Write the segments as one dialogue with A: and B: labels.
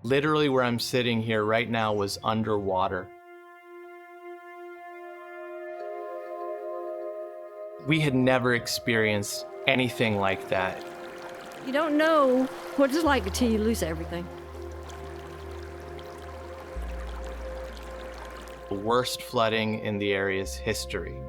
A: Literally where I'm sitting here right now was underwater. We had never experienced anything like that.
B: You don't know what it's like until you lose everything.
A: The worst flooding in the area's history.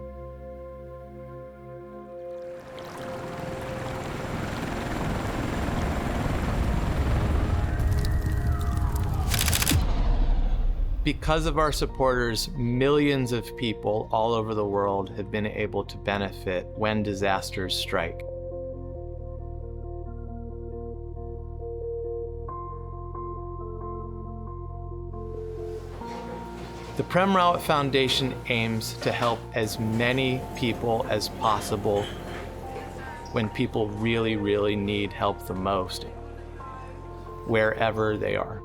A: Because of our supporters, millions of people all over the world have been able to benefit when disasters strike. The Prem Rawat Foundation aims to help as many people as possible when people really, really need help the most, wherever they are.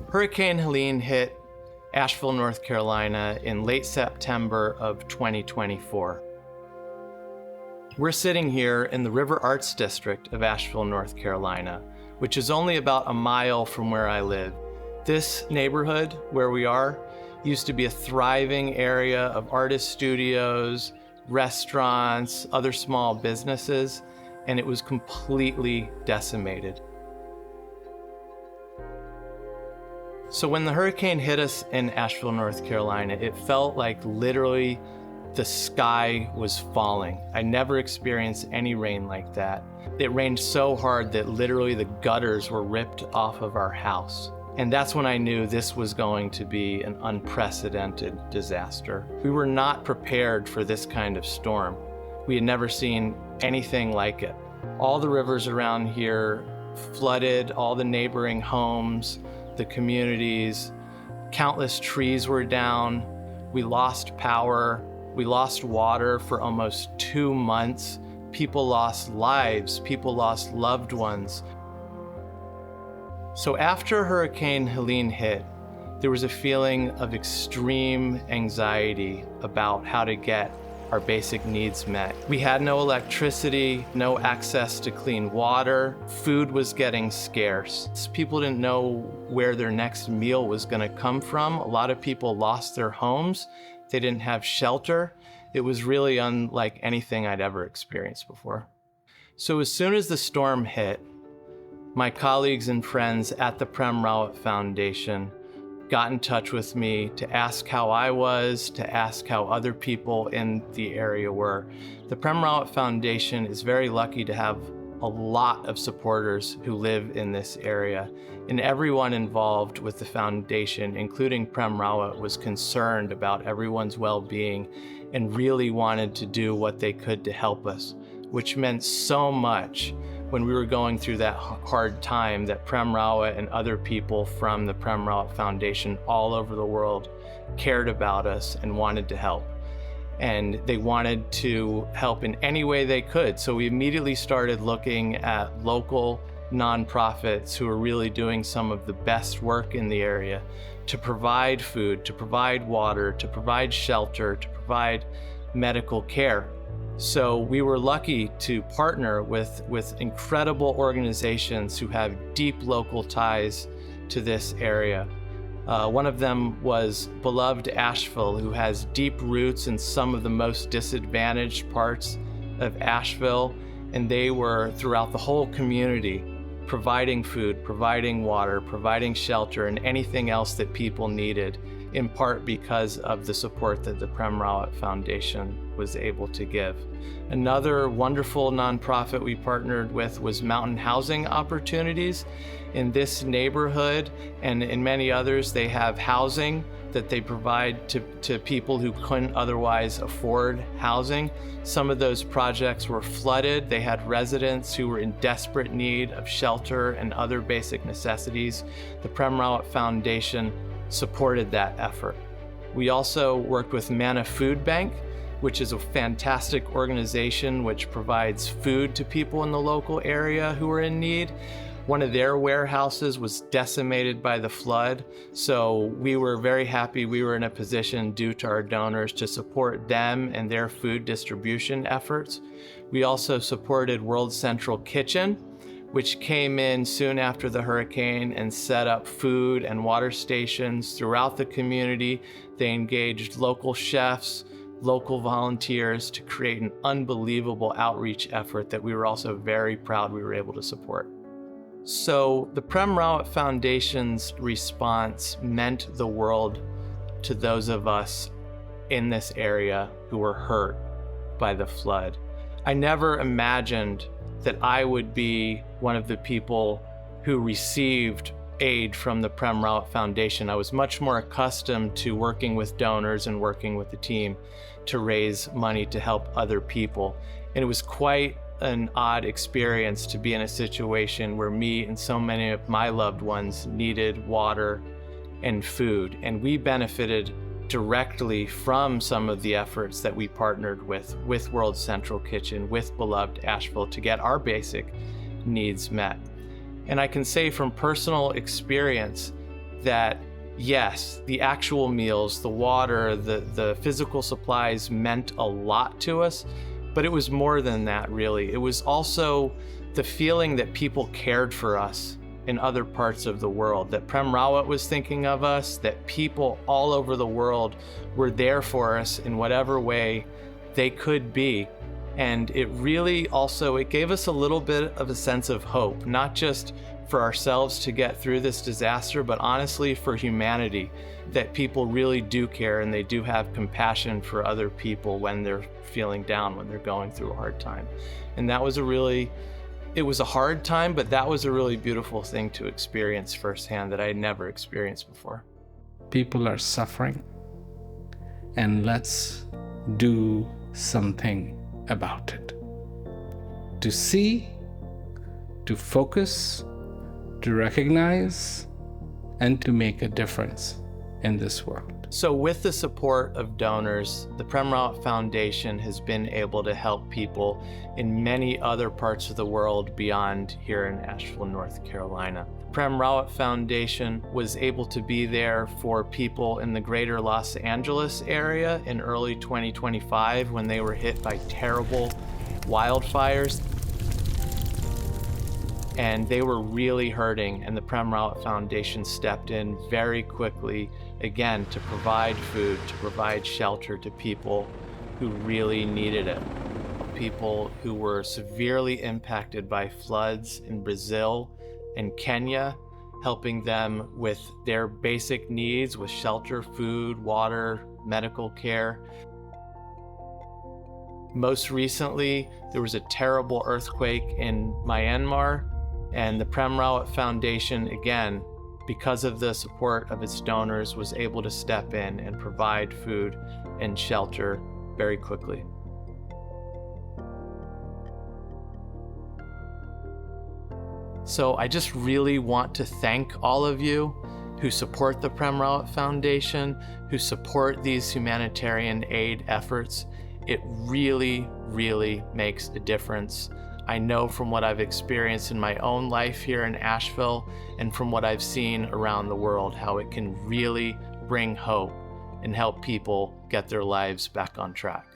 A: Hurricane Helene hit Asheville, North Carolina in late September of 2024. We're sitting here in the River Arts District of Asheville, North Carolina, which is only about a mile from where I live. This neighborhood where we are used to be a thriving area of artist studios, restaurants, other small businesses, and it was completely decimated. So when the hurricane hit us in Asheville, North Carolina, it felt like literally the sky was falling. I never experienced any rain like that. It rained so hard that literally the gutters were ripped off of our house. And that's when I knew this was going to be an unprecedented disaster. We were not prepared for this kind of storm. We had never seen anything like it. All the rivers around here flooded, all the neighboring homes, the communities, countless trees were down. We lost power. We lost water for almost 2 months. People lost lives. People lost loved ones. So after Hurricane Helene hit, there was a feeling of extreme anxiety about how to get our basic needs met. We had no electricity, no access to clean water. Food was getting scarce. People didn't know where their next meal was going to come from. A lot of people lost their homes. They didn't have shelter. It was really unlike anything I'd ever experienced before. So as soon as the storm hit, my colleagues and friends at the Prem Rawat Foundation got in touch with me to ask how I was, to ask how other people in the area were. The Prem Rawat Foundation is very lucky to have a lot of supporters who live in this area, and everyone involved with the foundation, including Prem Rawat, was concerned about everyone's well-being and really wanted to do what they could to help us, which meant so much when we were going through that hard time that Prem Rawat and other people from the Prem Rawat Foundation all over the world cared about us and wanted to help. And they wanted to help in any way they could. So we immediately started looking at local nonprofits who are really doing some of the best work in the area to provide food, to provide water, to provide shelter, to provide medical care. So we were lucky to partner with incredible organizations who have deep local ties to this area. One of them was Beloved Asheville, who has deep roots in some of the most disadvantaged parts of Asheville, and they were throughout the whole community providing food, providing water, providing shelter, and anything else that people needed, in part because of the support that the Prem Rawat Foundation was able to give. Another wonderful nonprofit we partnered with was Mountain Housing Opportunities. In this neighborhood and in many others, they have housing that they provide to people who couldn't otherwise afford housing. Some of those projects were flooded. They had residents who were in desperate need of shelter and other basic necessities. The Prem Rawat Foundation supported that effort. We also worked with Manna Food Bank, which is a fantastic organization which provides food to people in the local area who are in need. One of their warehouses was decimated by the flood, so we were very happy we were in a position, due to our donors, to support them and their food distribution efforts. We also supported World Central Kitchen, which came in soon after the hurricane and set up food and water stations throughout the community. They engaged local chefs, local volunteers to create an unbelievable outreach effort that we were also very proud we were able to support. So the Prem Rawat Foundation's response meant the world to those of us in this area who were hurt by the flood. I never imagined that I would be one of the people who received aid from the Prem Rawat Foundation. I was much more accustomed to working with donors and working with the team to raise money to help other people. And it was quite an odd experience to be in a situation where me and so many of my loved ones needed water and food. And we benefited directly from some of the efforts that we partnered with World Central Kitchen, with Beloved Asheville, to get our basic needs met. And I can say from personal experience that yes, the actual meals, the water, the physical supplies meant a lot to us, but it was more than that, really. It was also the feeling that people cared for us in other parts of the world, that Prem Rawat was thinking of us, that people all over the world were there for us in whatever way they could be. And it really also, it gave us a little bit of a sense of hope, not just for ourselves to get through this disaster, but honestly for humanity, that people really do care and they do have compassion for other people when they're feeling down, when they're going through a hard time. And that was it was a hard time, but that was a really beautiful thing to experience firsthand that I had never experienced before.
C: People are suffering, and let's do something about it. To see, to focus, to recognize, and to make a difference in this world.
A: So with the support of donors, the Prem Rawat Foundation has been able to help people in many other parts of the world beyond here in Asheville, North Carolina. The Prem Rawat Foundation was able to be there for people in the greater Los Angeles area in early 2025 when they were hit by terrible wildfires. And they were really hurting, and the Prem Rawat Foundation stepped in very quickly, again, to provide food, to provide shelter to people who really needed it. People who were severely impacted by floods in Brazil and Kenya, helping them with their basic needs, with shelter, food, water, medical care. Most recently, there was a terrible earthquake in Myanmar, and the Prem Rawat Foundation, again, because of the support of its donors, was able to step in and provide food and shelter very quickly. So I just really want to thank all of you who support the Prem Rawat Foundation, who support these humanitarian aid efforts. It really, really makes a difference. I know from what I've experienced in my own life here in Asheville and from what I've seen around the world, how it can really bring hope and help people get their lives back on track.